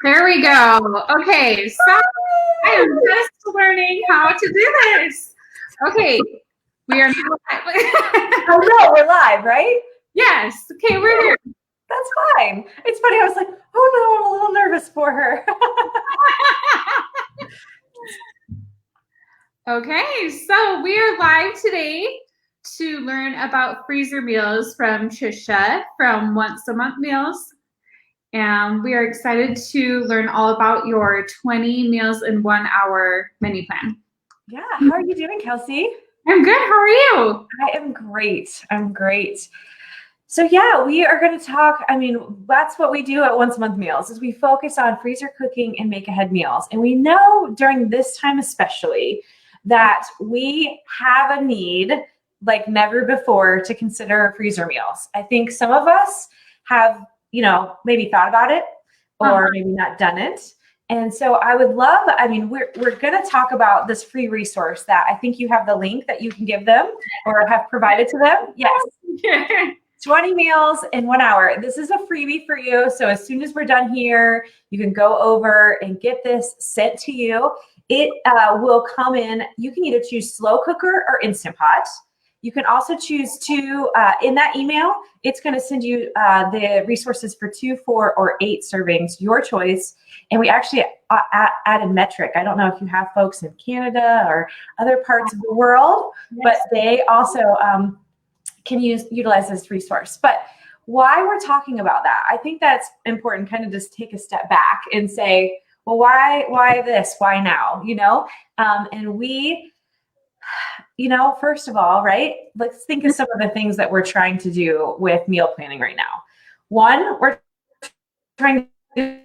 There we go. Okay, so I am just learning how to do this. Okay, we are now I know, we're live, right? Yes, okay, we're here. That's fine. It's funny, I was like, oh no, I'm a little nervous for her. Okay, so we are live today to learn about freezer meals from Trisha from Once a Month Meals. And we are excited to learn all about your 20 meals in 1 hour menu plan. Yeah, how are you doing, Kelsey? I'm good, how are you? I am great. I'm great. So yeah, we are going to talk, that's what we do at Once a Month Meals is we focus on freezer cooking and make ahead meals. And we know during this time especially that we have a need like never before to consider freezer meals. I think some of us have, maybe thought about it or maybe not done it. And so I would love, we're going to talk about this free resource that I think you have the link that you can give them or have provided to them. Yes. 20 meals in 1 hour. This is a freebie for you. So as soon as we're done here, you can go over and get this sent to you. It will come in. You can either choose slow cooker or Instant Pot. You can also choose to, in that email, it's going to send you the resources for 2, 4, or 8 servings, your choice. And we actually added metric. I don't know if you have folks in Canada or other parts of the world, but they also can utilize this resource. But why we're talking about that, I think that's important, kind of just take a step back and say, well, why this? Why now? And we, first of all, right, let's think of some of the things that we're trying to do with meal planning right now. One, we're trying to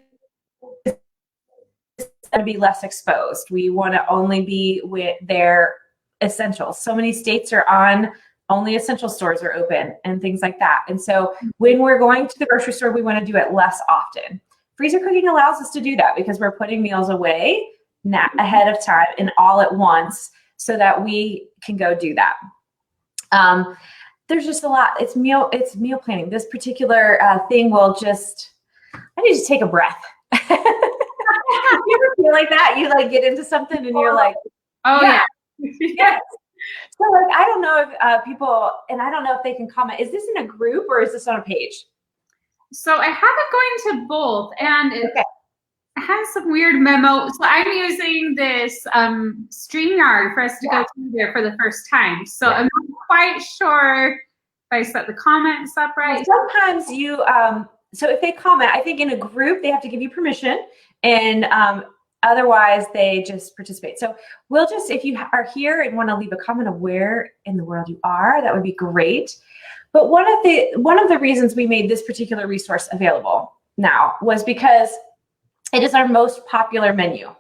be less exposed. We want to only be with their essentials. So many states are on only essential stores are open and things like that. And so when we're going to the grocery store, we want to do it less often. Freezer cooking allows us to do that because we're putting meals away ahead of time and all at once so that we can go do that. There's just a lot. It's meal planning. This particular thing will just, I need to take a breath. You ever feel like that? You like get into something and you're like, oh yeah. Yes. So like, I don't know if people, and I don't know if they can comment, is this in a group or is this on a page? So I have it going to both and it has some weird memo. So I'm using this StreamYard for us to go through there for the first time. So I'm not quite sure if I set the comments up right. Sometimes you, so if they comment, I think in a group, they have to give you permission and otherwise they just participate. So we'll just, if you are here and want to leave a comment of where in the world you are, that would be great. But one of the reasons we made this particular resource available now was because it is our most popular meal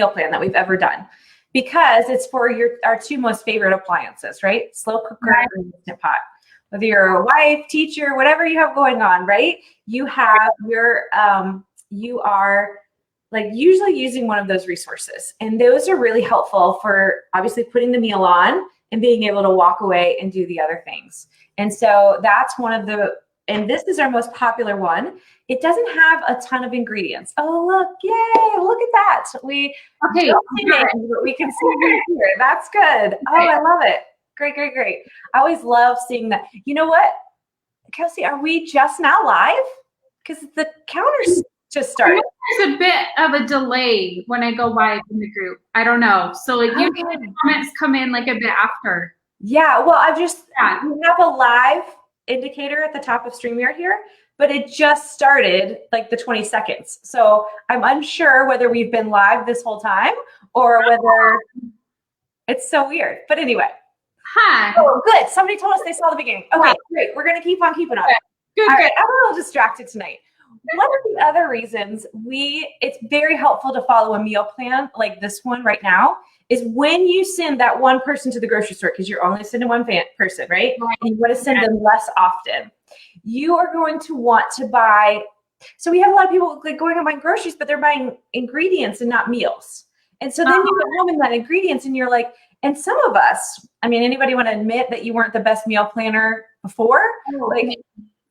plan that we've ever done, because it's for our 2 most favorite appliances, right? Slow cooker and Instant Pot. Whether you're a wife, teacher, whatever you have going on, right? You have you are like usually using one of those resources. And those are really helpful for obviously putting the meal on and being able to walk away and do the other things. And so that's one of and this is our most popular one. It doesn't have a ton of ingredients. Oh, look, yay, look at that. We can see here. That's good. Oh, I love it. Great. I always love seeing that. You know what, Kelsey, are we just now live? Because the counters just started. There's a bit of a delay when I go live in the group. I don't know. So like usually the comments come in like a bit after. Yeah, well, we have a live indicator at the top of StreamYard here, but it just started like the 20 seconds. So I'm unsure whether we've been live this whole time or whether it's so weird. But anyway. Hi. Oh, good. Somebody told us they saw the beginning. Okay, great. We're going to keep on keeping on. Good. Right, I'm a little distracted tonight. One of the other reasons it's very helpful to follow a meal plan like this one right now is when you send that one person to the grocery store, because you're only sending one person, right? And you want to send them less often. You are going to want to buy. So we have a lot of people like going and buying groceries, but they're buying ingredients and not meals. And so then you get home and that ingredients and you're like, and some of us, anybody want to admit that you weren't the best meal planner before? Like,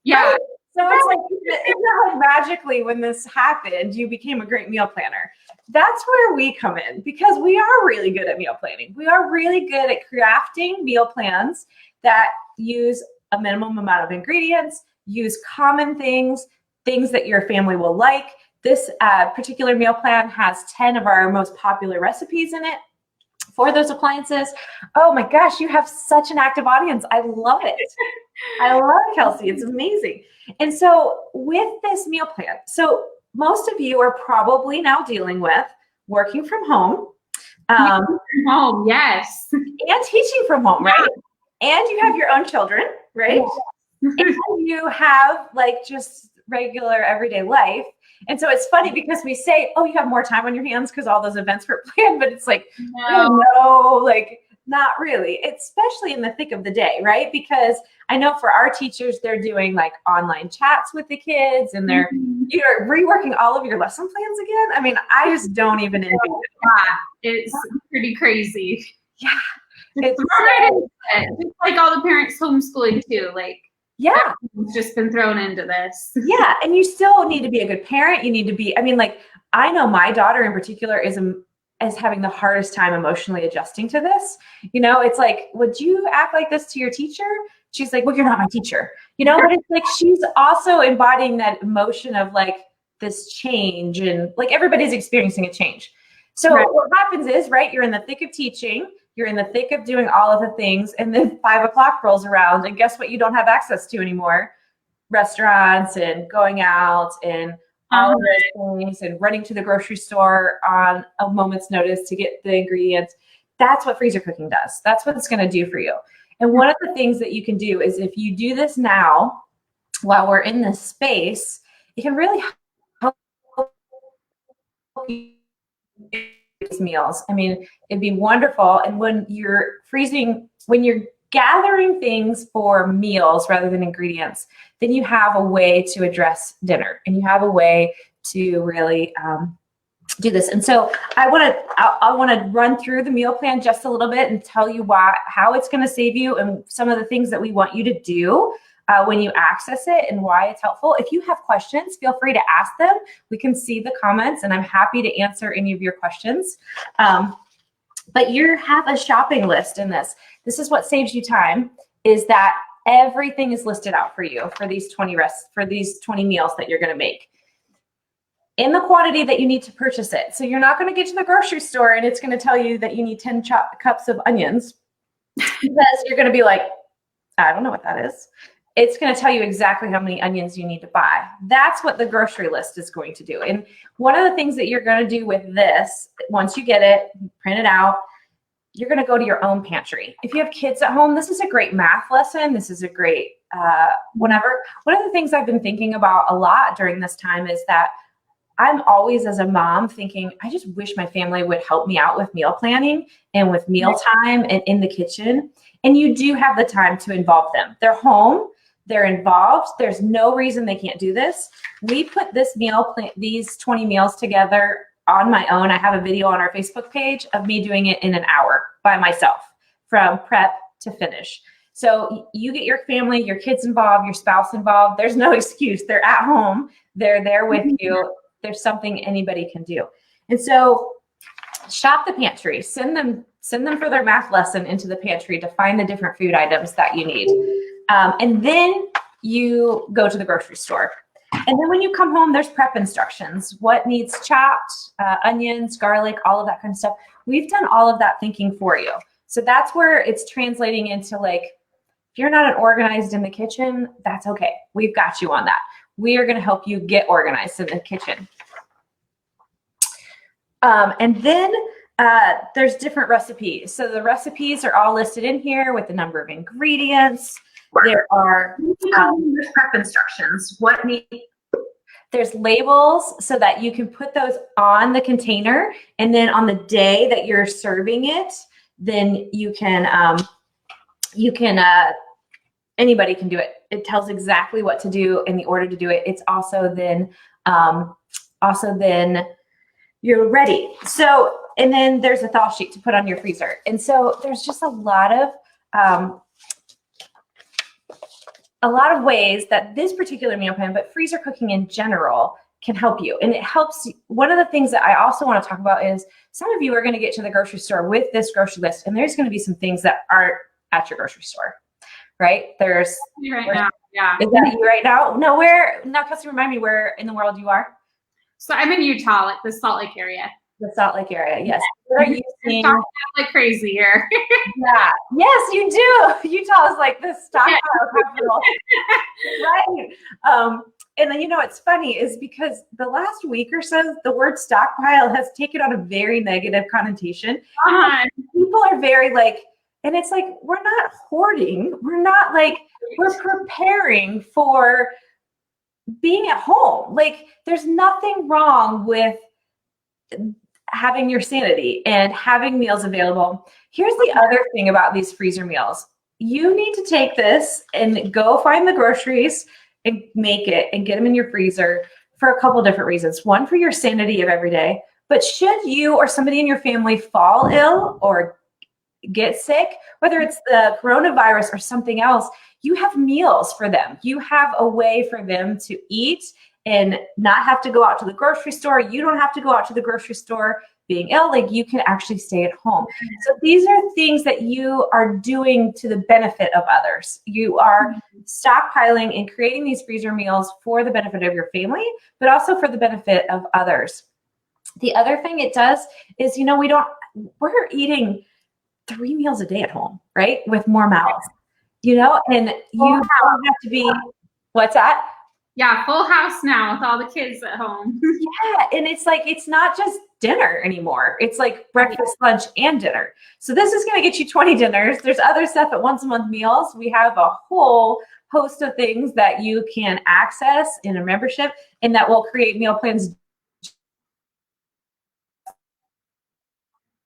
yeah. So it's like, isn't that like magically, when this happened, you became a great meal planner. That's where we come in, because we are really good at meal planning. We are really good at crafting meal plans that use a minimum amount of ingredients, use common things that your family will like. This particular meal plan has 10 of our most popular recipes in it for those appliances. Oh my gosh, you have such an active audience. I love it. I love it, Kelsey. It's amazing. And so with this meal plan, so most of you are probably now dealing with working from home. From home, yes. And teaching from home, right? And you have your own children, right? And you have like just regular everyday life. And so it's funny because we say, oh, you have more time on your hands because all those events were planned, but it's like, no, like not really, especially in the thick of the day, right? Because I know for our teachers, they're doing like online chats with the kids and they're you're reworking all of your lesson plans again. I mean, I just don't even envy it. Yeah, it's pretty crazy. Yeah. It's just like all the parents homeschooling too, like it's just been thrown into this. Yeah, and you still need to be a good parent. You need to be, I mean, like I know my daughter in particular is having the hardest time emotionally adjusting to this. You know, it's like, would you act like this to your teacher? She's like, well, you're not my teacher. You know, but it's like she's also embodying that emotion of like this change, and like everybody's experiencing a change. So what happens is, right, you're in the thick of teaching, you're in the thick of doing all of the things, and then 5 o'clock rolls around, and guess what you don't have access to anymore? Restaurants and going out and all of those things, and running to the grocery store on a moment's notice to get the ingredients. That's what freezer cooking does. That's what it's going to do for you. And one of the things that you can do is if you do this now, while we're in this space, it can really help you these meals. I mean, it'd be wonderful. And when you're gathering things for meals rather than ingredients, then you have a way to address dinner, and you have a way to really do this. And so I want to run through the meal plan just a little bit and tell you how it's going to save you, and some of the things that we want you to do when you access it, and why it's helpful. If you have questions, feel free to ask them. We can see the comments, and I'm happy to answer any of your questions. But you have a shopping list in this. This is what saves you time, is that everything is listed out for you for these 20 meals that you're going to make in the quantity that you need to purchase it. So you're not going to get to the grocery store and it's going to tell you that you need 10 cups of onions, because you're going to be like, I don't know what that is. It's going to tell you exactly how many onions you need to buy. That's what the grocery list is going to do. And one of the things that you're going to do with this, once you get it, print it out, you're going to go to your own pantry. If you have kids at home, this is a great math lesson. This is a great whatever. One of the things I've been thinking about a lot during this time is that I'm always, as a mom, thinking, I just wish my family would help me out with meal planning and with mealtime and in the kitchen. And you do have the time to involve them. They're home. They're involved. There's no reason they can't do this. We put this these 20 meals together on my own. I have a video on our Facebook page of me doing it in an hour by myself, from prep to finish. So you get your family, your kids involved, your spouse involved. There's no excuse. They're at home. They're there with you. There's something anybody can do. And so shop the pantry. Send them for their math lesson into the pantry to find the different food items that you need. And then you go to the grocery store. And then when you come home, there's prep instructions. What needs chopped, onions, garlic, all of that kind of stuff. We've done all of that thinking for you. So that's where it's translating into, like, if you're not organized in the kitchen, that's okay. We've got you on that. We are going to help you get organized in the kitchen. And then there's different recipes. So the recipes are all listed in here with the number of ingredients. There are prep instructions. There's labels so that you can put those on the container, and then on the day that you're serving it, then you can anybody can do it. It tells exactly what to do in the order to do it. It's also then you're ready. So, and then there's a thaw sheet to put on your freezer. And so there's just a lot of a lot of ways that this particular meal plan, but freezer cooking in general, can help you. And it helps. One of the things that I also want to talk about is some of you are going to get to the grocery store with this grocery list, and there's going to be some things that aren't at your grocery store, right? There's right now. Yeah. Is that you right now? No, now, Kelsey, remind me where in the world you are. So I'm in Utah, like the Salt Lake area. The Salt Lake area, yes. What are you seeing? Like crazy here. Yeah. Yes, you do. Utah is like the stockpile capital. Right. And then, it's funny is because the last week or so, the word stockpile has taken on a very negative connotation. People are very like, and it's like, we're not hoarding. We're not like, we're preparing for being at home. Like, there's nothing wrong with having your sanity and having meals available. Here's the other thing about these freezer meals. You need to take this and go find the groceries and make it and get them in your freezer for a couple different reasons. One, for your sanity of every day. But should you or somebody in your family fall ill or get sick, whether it's the coronavirus or something else, you have meals for them. You have a way for them to eat and not have to go out to the grocery store. You don't have to go out to the grocery store being ill. Like, you can actually stay at home. So these are things that you are doing to the benefit of others. You are stockpiling and creating these freezer meals for the benefit of your family, but also for the benefit of others. The other thing it does is, we're eating 3 meals a day at home, right? With more mouths, and you don't have to be, what's that? Yeah, full house now with all the kids at home. Yeah, and it's like, it's not just dinner anymore. It's like breakfast, lunch, and dinner. So this is going to get you 20 dinners. There's other stuff at once a month meals. We have a whole host of things that you can access in a membership, and that will create meal plans.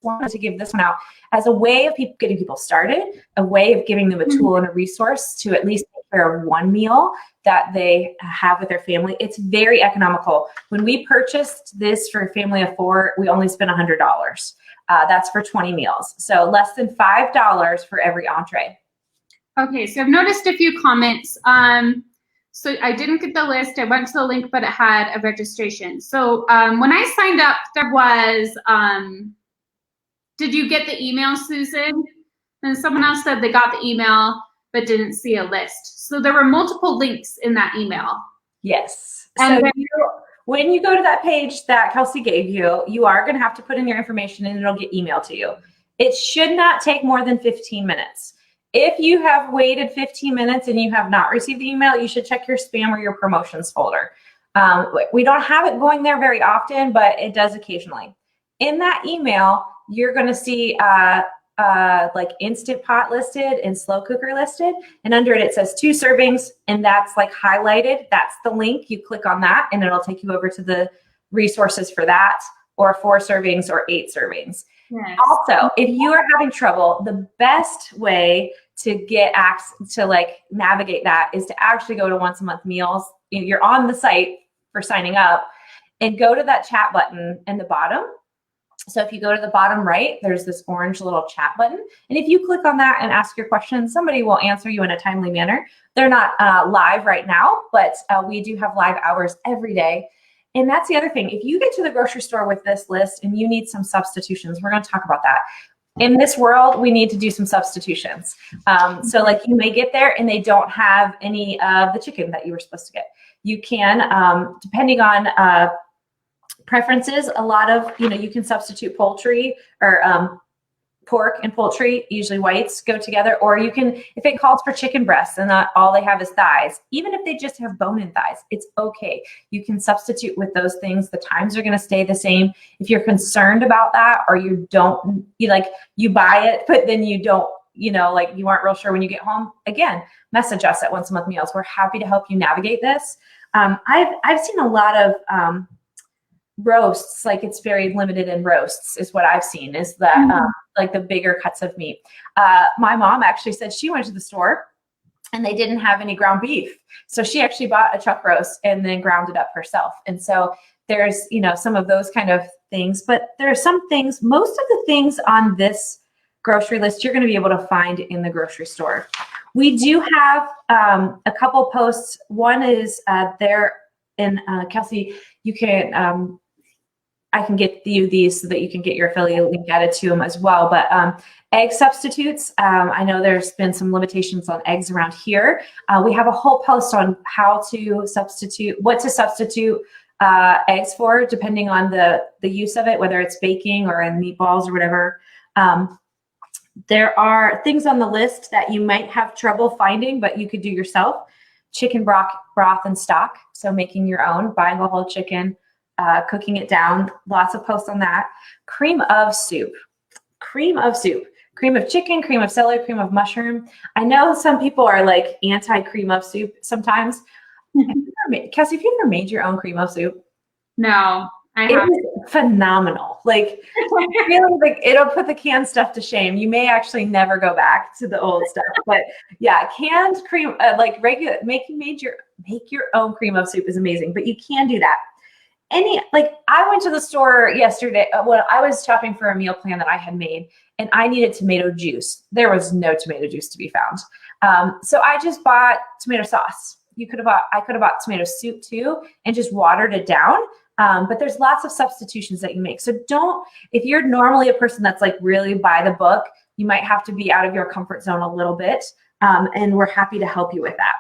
Wanted to give this one out as a way of getting people started, a way of giving them a tool and a resource to at least take care of one meal that they have with their family. It's very economical. When we purchased this for a family of 4, we only spent $100. That's for 20 meals. So less than $5 for every entree. Okay, so I've noticed a few comments. So I didn't get the list. I went to the link, but it had a registration. So when I signed up, there was, did you get the email, Susan? And someone else said they got the email, but didn't see a list. So there were multiple links in that email. Yes. And so when you go to that page that Kelsey gave you, you are going to have to put in your information and it'll get emailed to you. It should not take more than 15 minutes. If you have waited 15 minutes and you have not received the email, you should check your spam or your promotions folder. We don't have it going there very often, but it does occasionally. In that email, you're going to see like Instant Pot listed and slow cooker listed. And under it, it says 2 servings, and that's like highlighted. That's the link. You click on that and it'll take you over to the resources for that, or 4 servings or 8 servings. Yes. Also, if you are having trouble, the best way to get access to like navigate that is to actually go to once a month meals. You're on the site for signing up and go to that chat button in the bottom. So if you go to the bottom right, there's this orange little chat button. And if you click on that and ask your questions, somebody will answer you in a timely manner. They're not live right now, but we do have live hours every day. And that's the other thing. If you get to the grocery store with this list and you need some substitutions, we're going to talk about that. In this world, we need to do some substitutions. So like you may get there and they don't have any of the chicken that you were supposed to get. You can, depending on preferences, a lot of, you can substitute poultry or pork and poultry, usually whites go together, or you can, if it calls for chicken breasts and not all they have is thighs, even if they just have bone-in thighs, it's okay. You can substitute with those things. The times are going to stay the same. If you're concerned about that, or you don't, you buy it, but then you don't, you aren't real sure when you get home, again, message us at Once a Month Meals. We're happy to help you navigate this. I've seen a lot of roasts, like it's very limited in roasts is what I've seen, is that like the bigger cuts of meat. My mom actually said she went to the store and they didn't have any ground beef. So she actually bought a chuck roast and then ground it up herself. And so there's, some of those kind of things, but there are some things, most of the things on this grocery list you're going to be able to find in the grocery store. We do have a couple posts. One is there, and Kelsey, you can, I can get you these so that you can get your affiliate link added to them as well. But egg substitutes, I know there's been some limitations on eggs around here. We have a whole post on how to substitute, what to substitute eggs for, depending on the use of it, whether it's baking or in meatballs or whatever. There are things on the list that you might have trouble finding, but you could do yourself. Chicken broth and stock, so making your own, buying a whole chicken, cooking it down, lots of posts on that. Cream of soup, cream of chicken, cream of celery, cream of mushroom. I know some people are like anti-cream of soup sometimes. Kelsey, have you ever made your own cream of soup? No, I haven't. It was phenomenal. Like, really, like, it'll put the canned stuff to shame. You may actually never go back to the old stuff, but yeah, canned cream, like regular, make your own cream of soup is amazing. But you can do that. Like, I went to the store yesterday when I was shopping for a meal plan that I had made, and I needed tomato juice. There was no tomato juice to be found, so I just bought tomato sauce. I could have bought tomato soup too, and just watered it down. But there's lots of substitutions that you make. So if you're normally a person that's like really by the book, you might have to be out of your comfort zone a little bit. And we're happy to help you with that.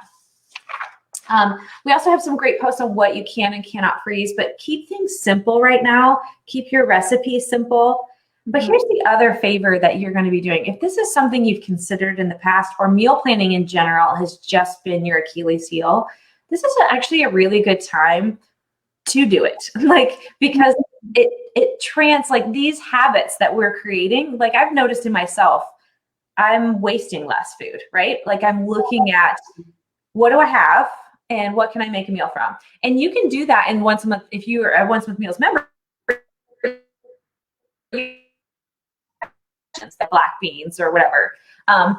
We also have some great posts on what you can and cannot freeze, but keep things simple right now. Keep your recipes simple. But here's the other favor that you're going to be doing. If this is something you've considered in the past, or meal planning in general has just been your Achilles heel, this is actually a really good time to do it. Like, because like these habits that we're creating, like I've noticed in myself, I'm wasting less food, right? Like I'm looking at what do I have and what can I make a meal from? And you can do that in once a month. If you are a Once a Month Meals member, the black beans or whatever. And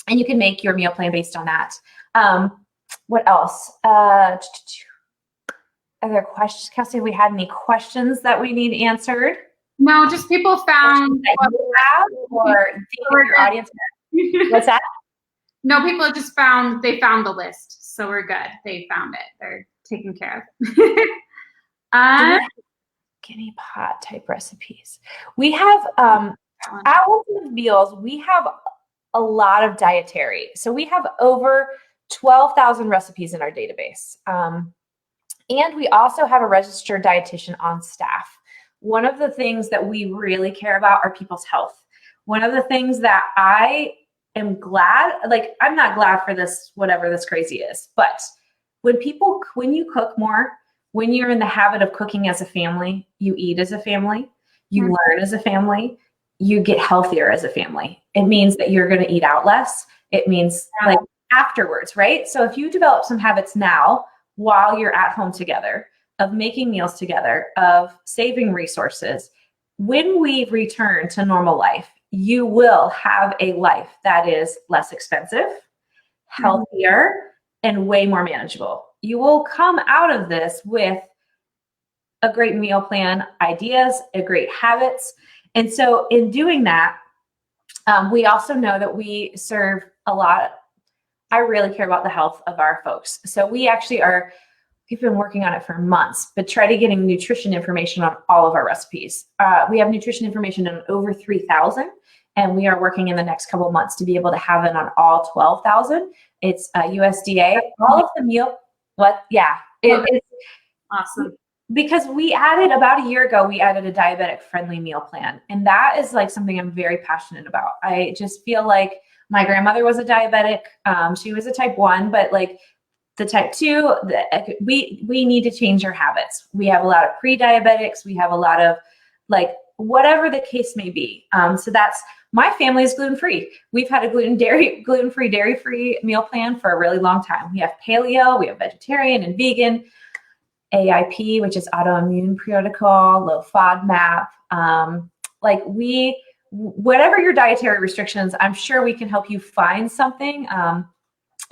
you can make your meal plan based on that. What else? Other questions? Kelsey, have we had any questions that we need answered? No, just people found that you have, or your audience. What's that? No, people just found the list, so we're good. They found it. They're taken care of. Guinea pot type recipes. We have at Once a Month Meals, we have a lot of dietary. So we have over 12,000 recipes in our database. And we also have a registered dietitian on staff. One of the things that we really care about are people's health. One of the things that I am glad, like I'm not glad for this, whatever this crazy is, but when you cook more, when you're in the habit of cooking as a family, you eat as a family, you learn as a family, you get healthier as a family. It means that you're going to eat out less. It means like afterwards, right? So if you develop some habits now while you're at home together, of making meals together, of saving resources, when we return to normal life, you will have a life that is less expensive, healthier, and way more manageable. You will come out of this with a great meal plan, ideas, a great habits. And so in doing that, we also know that we serve a lot. I really care about the health of our folks. So we've been working on it for months, but try to getting nutrition information on all of our recipes. We have nutrition information on over 3,000, and we are working in the next couple of months to be able to have it on all 12,000. It's USDA. All of the meal, it's awesome. Because we added, about a year ago, we added a diabetic friendly meal plan. And that is like something I'm very passionate about. I just feel like my grandmother was a diabetic. She was a type 1, but like the type 2, we need to change our habits. We have a lot of pre-diabetics. We have a lot of like, whatever the case may be. So my family is gluten-free. We've had a gluten-free, dairy-free meal plan for a really long time. We have paleo, we have vegetarian and vegan, AIP, which is autoimmune protocol, low FODMAP. Whatever your dietary restrictions, I'm sure we can help you find something.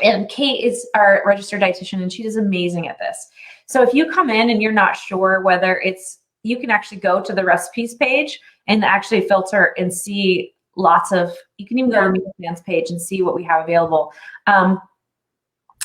And Kate is our registered dietitian, and she does amazing at this. So if you come in and you're not sure whether you can actually go to the recipes page and actually filter and see you can even go to the meal plans page and see what we have available.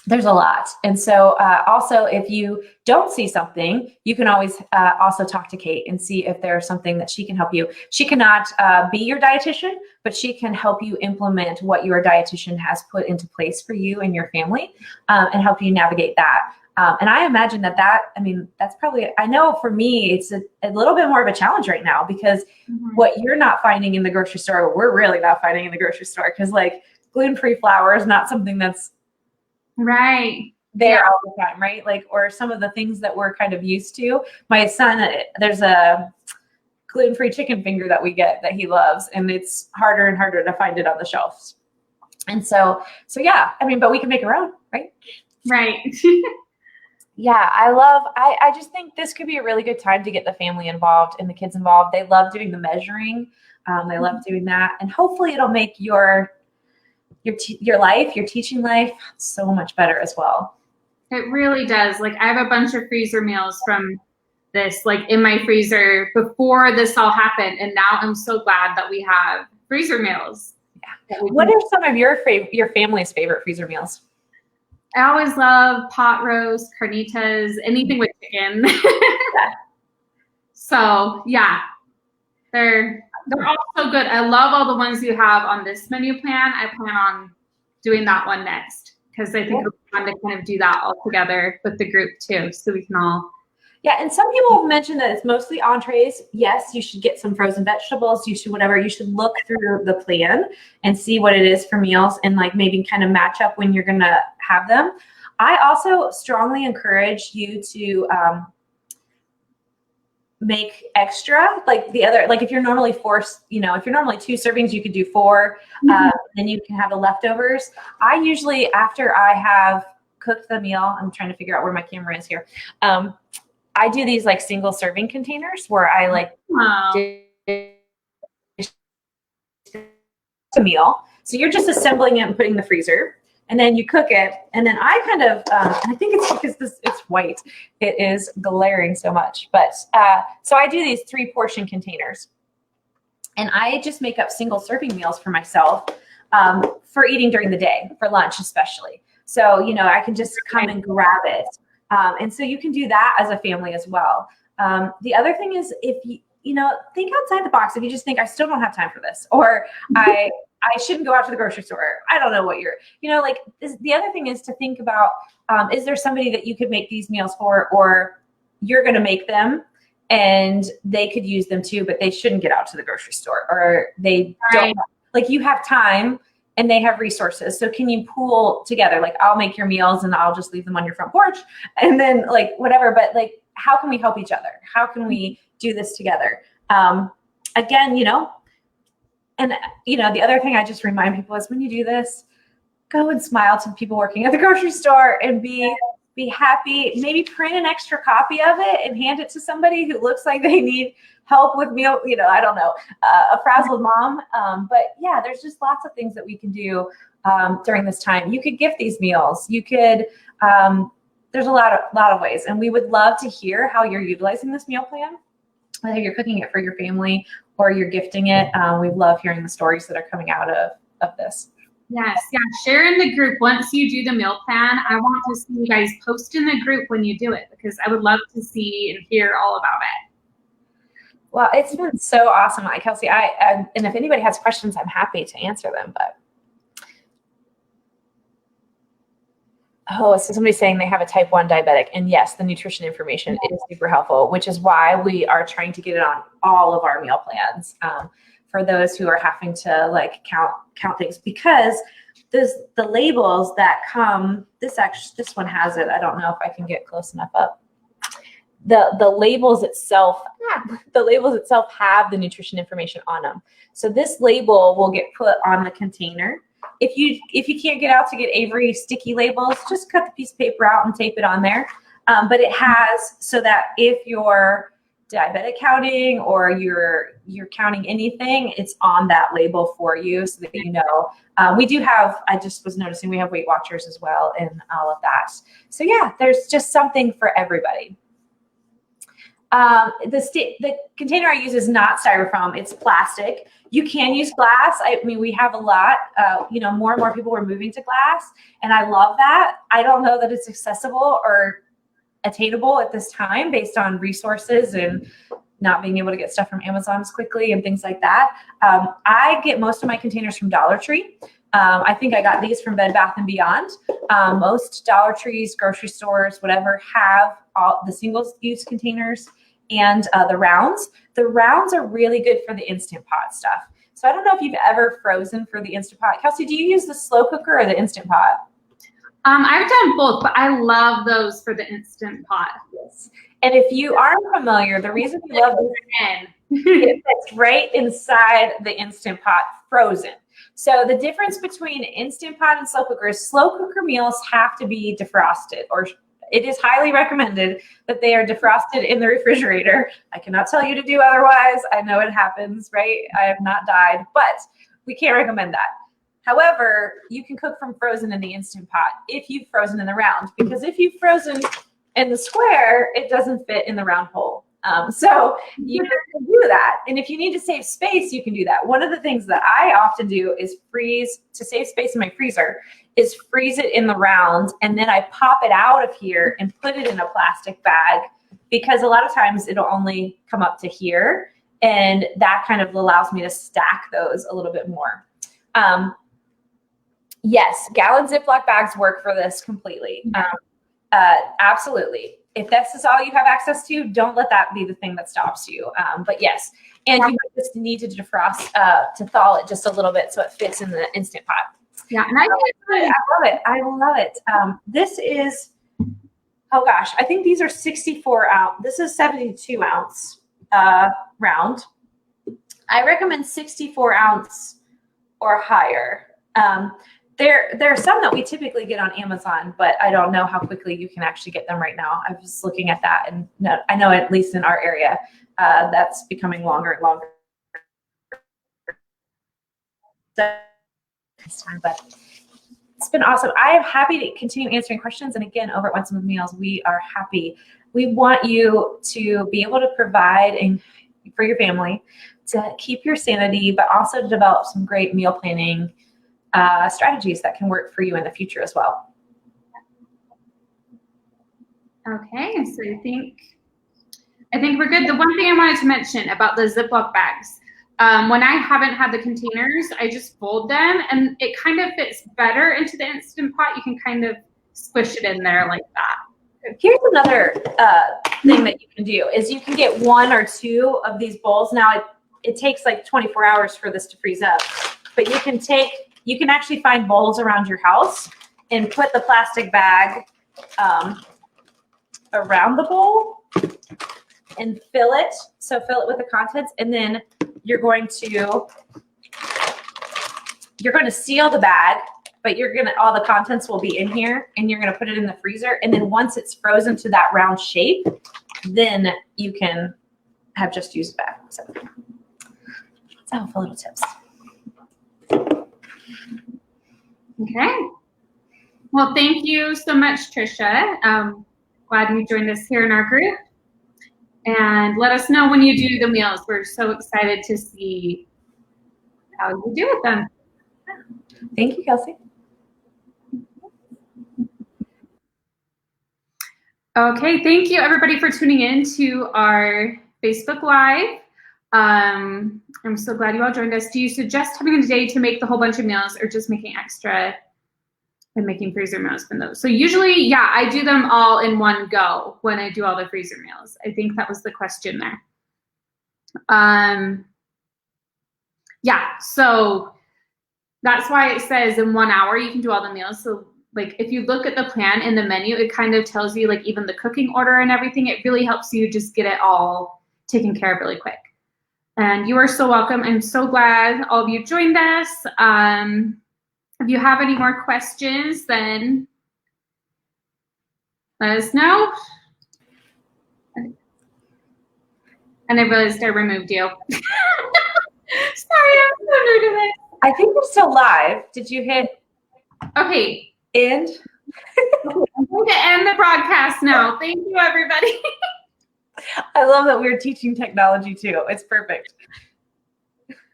There's a lot. And so also, if you don't see something, you can always also talk to Kate and see if there's something that she can help you. She cannot be your dietitian, but she can help you implement what your dietitian has put into place for you and your family, and help you navigate that. And I imagine that's probably, I know for me, it's a little bit more of a challenge right now, because what you're not finding in the grocery store, we're really not finding in the grocery store, because like gluten-free flour is not something that's right there all the time, right? Like, or some of the things that we're kind of used to. My son, there's a gluten-free chicken finger that we get that he loves, and it's harder and harder to find it on the shelves. And so yeah, but we can make our own, right? Right. Yeah, I just think this could be a really good time to get the family involved and the kids involved. They love doing the measuring. They love doing that. And hopefully it'll make your life, your teaching life, so much better as well. It really does. Like, I have a bunch of freezer meals from this, like, in my freezer before this all happened. And now I'm so glad that we have freezer meals. Yeah. What are some of your family's favorite freezer meals? I always love pot roast, carnitas, anything with chicken. Yeah. So yeah, they're all so good. I love all the ones you have on this menu plan. I plan on doing that one next, because I think it'll be fun to kind of do that all together with the group too, so we can all. Yeah, and some people have mentioned that it's mostly entrees. Yes, you should get some frozen vegetables. You should You should look through the plan and see what it is for meals, and like maybe kind of match up when you're gonna have them. I also strongly encourage you to make extra, like if you're normally if you're normally 2 servings, you could do 4, then you can have the leftovers. I usually, after I have cooked the meal, I'm trying to figure out where my camera is here. I do these like single serving containers where I a meal. So you're just assembling it and putting in the freezer, and then you cook it. And then I kind of, I think it's because it's white. It is glaring so much. But so I do these 3-portion containers, and I just make up single serving meals for myself for eating during the day, for lunch especially. So, I can just come and grab it. And so you can do that as a family as well. The other thing is, if you think outside the box. If you just think, I still don't have time for this, or I shouldn't go out to the grocery store. I don't know what the other thing is to think about, is there somebody that you could make these meals for, or you're going to make them and they could use them too, but they shouldn't get out to the grocery store, or they don't, you have time and they have resources. So can you pool together? Like, I'll make your meals and I'll just leave them on your front porch, and then whatever. But how can we help each other? How can we do this together? Again, and the other thing I just remind people is, when you do this, go and smile to the people working at the grocery store and be happy. Maybe print an extra copy of it and hand it to somebody who looks like they need help with meal, I don't know, a frazzled mom. But yeah, there's just lots of things that we can do during this time. You could gift these meals. You could, there's a lot of ways, and we would love to hear how you're utilizing this meal plan, whether you're cooking it for your family or you're gifting it. We love hearing the stories that are coming out of this. Yes, yeah. Share in the group once you do the meal plan. I want to see you guys post in the group when you do it, because I would love to see and hear all about it. Well, it's been so awesome, Kelsey. And if anybody has questions, I'm happy to answer them. But so somebody's saying they have a type 1 diabetic, and yes, the nutrition information is super helpful, which is why we are trying to get it on all of our meal plans. For those who are having to count things, because the labels that come, this one has it. I don't know if I can get close enough up. The labels itself have the nutrition information on them. So this label will get put on the container. If you can't get out to get Avery sticky labels, just cut the piece of paper out and tape it on there. But it has, so that if you're diabetic counting or you're counting anything, it's on that label for you, so that you know. We do have, I just was noticing, we have Weight Watchers as well and all of that. So yeah, there's just something for everybody. The container I use is not styrofoam, it's plastic. You can use glass. I mean, we have a lot, more and more people are moving to glass, and I love that. I don't know that it's accessible or attainable at this time based on resources and not being able to get stuff from Amazon as quickly and things like that. I get most of my containers from Dollar Tree. I think I got these from Bed Bath & Beyond. Most Dollar Trees, grocery stores, whatever, have all the single-use containers and the rounds. The rounds are really good for the Instant Pot stuff. So I don't know if you've ever frozen for the Instant Pot. Kelsey, do you use the slow cooker or the Instant Pot? I've done both, but I love those for the Instant Pot. Yes. And if you aren't familiar, the reason we love this is it's right inside the Instant Pot frozen. So the difference between Instant Pot and slow cooker is slow cooker meals have to be defrosted, or it is highly recommended that they are defrosted in the refrigerator. I cannot tell you to do otherwise. I know it happens, right? I have not died, but we can't recommend that. However, you can cook from frozen in the Instant Pot if you've frozen in the round, because if you've frozen in the square, it doesn't fit in the round hole. So you can do that. And if you need to save space, you can do that. One of the things that I often do is to save space in my freezer, is freeze it in the round, and then I pop it out of here and put it in a plastic bag, because a lot of times it'll only come up to here, and that kind of allows me to stack those a little bit more. Yes, gallon Ziploc bags work for this completely. Absolutely. If this is all you have access to, don't let that be the thing that stops you. But yes, and you just need to defrost to thaw it just a little bit so it fits in the Instant Pot. Yeah, and I love it. I love it. This is, oh gosh, I think these are 64 ounce. This is 72 ounce round. I recommend 64 ounce or higher. There are some that we typically get on Amazon, but I don't know how quickly you can actually get them right now. I was looking at that, and I know at least in our area, that's becoming longer and longer. This time, but it's been awesome. I am happy to continue answering questions. And again, over at Once a Month Meals, we are happy. We want you to be able to provide for your family, to keep your sanity, but also to develop some great meal planning strategies that can work for you in the future as well. Okay, so I think we're good. The one thing I wanted to mention about the Ziploc bags, when I haven't had the containers, I just fold them, and it kind of fits better into the Instant Pot. You can kind of squish it in there like that. Here's another thing that you can do is you can get 1 or 2 of these bowls. Now it takes like 24 hours for this to freeze up, but you can actually find bowls around your house and put the plastic bag around the bowl and fill it. So fill it with the contents, and then you're going to seal the bag, but all the contents will be in here, and you're gonna put it in the freezer. And then once it's frozen to that round shape, then you can have just used the bag. So that's helpful little tips. Okay. Well, thank you so much, Trisha. Glad you joined us here in our group. And let us know when you do the meals. We're so excited to see how you do with them. Thank you, Kelsey. Okay, thank you everybody for tuning in to our Facebook Live. I'm so glad you all joined us. Do you suggest having a day to make the whole bunch of meals, or just making extra and making freezer meals from those? So usually, yeah, I do them all in one go when I do all the freezer meals. I think that was the question there. Yeah, so that's why it says in 1 hour you can do all the meals. So like if you look at the plan in the menu, it kind of tells you like even the cooking order and everything. It really helps you just get it all taken care of really quick. And you are so welcome. I'm so glad all of you joined us. If you have any more questions, then let us know. And I realized I removed you. Sorry, I'm so new to this. I think we're still live. Did you hit Okay. end? I'm going to end the broadcast now. Thank you, everybody. I love that we're teaching technology too. It's perfect.